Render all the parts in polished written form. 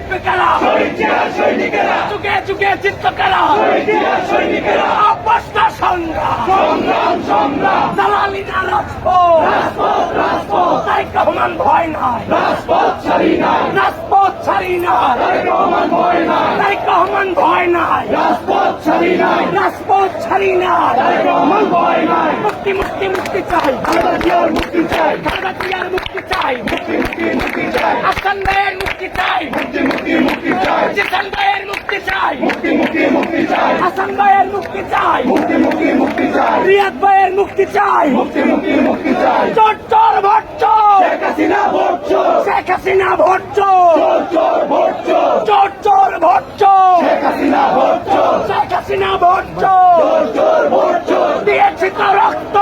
জিতবে কারা? যুগে যুগে জিতবে কারা? আপোষটা সংগ্রাম দালালি না রাজপথ তারেক রহমান ভয় নাই, রাজপথ ছাড়ি নাই, তারেক রহমান ভয় নাই, রাজপথ ছাড়ি নাই, মুক্তি মুক্তি মুক্তি চাই, খালেদা জিয়ার মুক্তি চাই, হাসান ভাইয়ের মুক্তি চাই, জিসান ভাইয়ের মুক্তি চাই, হাসান ভাইয়ের মুক্তি চাই, রিয়াদ ভাইয়ের মুক্তি চাই, চোর চোর ভোট চোর, শেখ হাসিনা ভোট চোর, চোর চোর ভোট চোর, শেখ হাসিনা ভোট চোর, দিয়েছি তো রক্ত,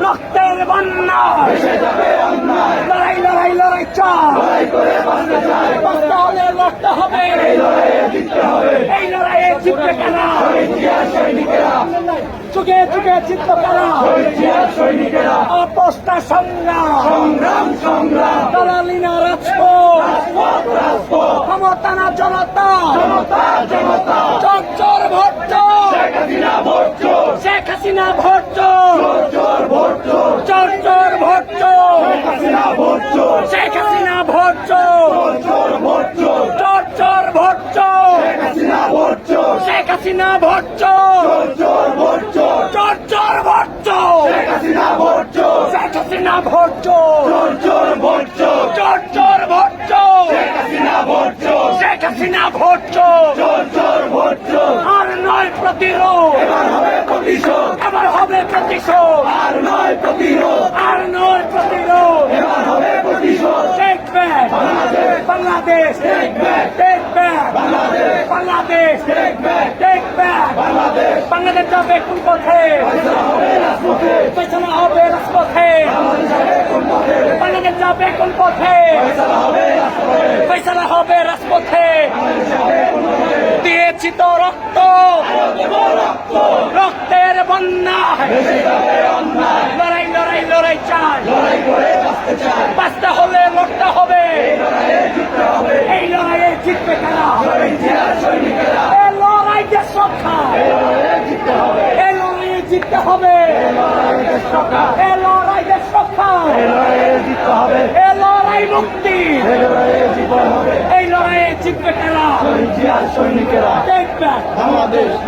রক্তের বন্যা, লড়াই লড়াই লড়াই চাই, বাঁচতে হলে লড়তে হবে, এই লড়াইয়ে জিতবে কারা? যুগে যুগে জিতবে কারা? আপোষটা সংগ্রাম দালালি না রাজপথ, ক্ষমতা না জনতা, চোর চোর ভোট চোর, শেখ হাসিনা ভোট চোর, চোর চোর ভোট চোর, শেখ হাসিনা ভোট চোর, চোর চোর ভোট চোর, শেখ হাসিনা ভোট চোর, চোর চোর ভোট চোর, শেখ হাসিনা ভোট চোর, চোর চোর ভোট চোর, শেখ হাসিনা ভোট চোর, আর নয় প্রতিরোধ, এবার হবে প্রতিশোধ, আর নয় প্রতিরোধ, take back Bangladesh, take back Bangladesh, take back Bangladesh যাবে কোন পথে? ফয়সালা হবে রাজপথে, বাংলাদেশ যাবে কোন পথে? ফয়সালা হবে রাজপথে, দিয়েছি তো রক্ত, রক্তের বন্যায়, লড়াই লড়াই লড়াই চাই, বাঁচতে হলে লড়তে হবে, এই লড়াইয়ে জিতবে কারা? এই লড়াই দেশ রক্ষা, এই লড়াইয়ে জিততে হবে, এই লড়াই দেশ রক্ষা, এই লড়াই মুক্তি, এই লড়াইয়ে জিতবে কারা? Take back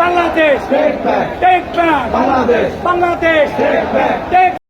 Bangladesh, take back Bangladesh, take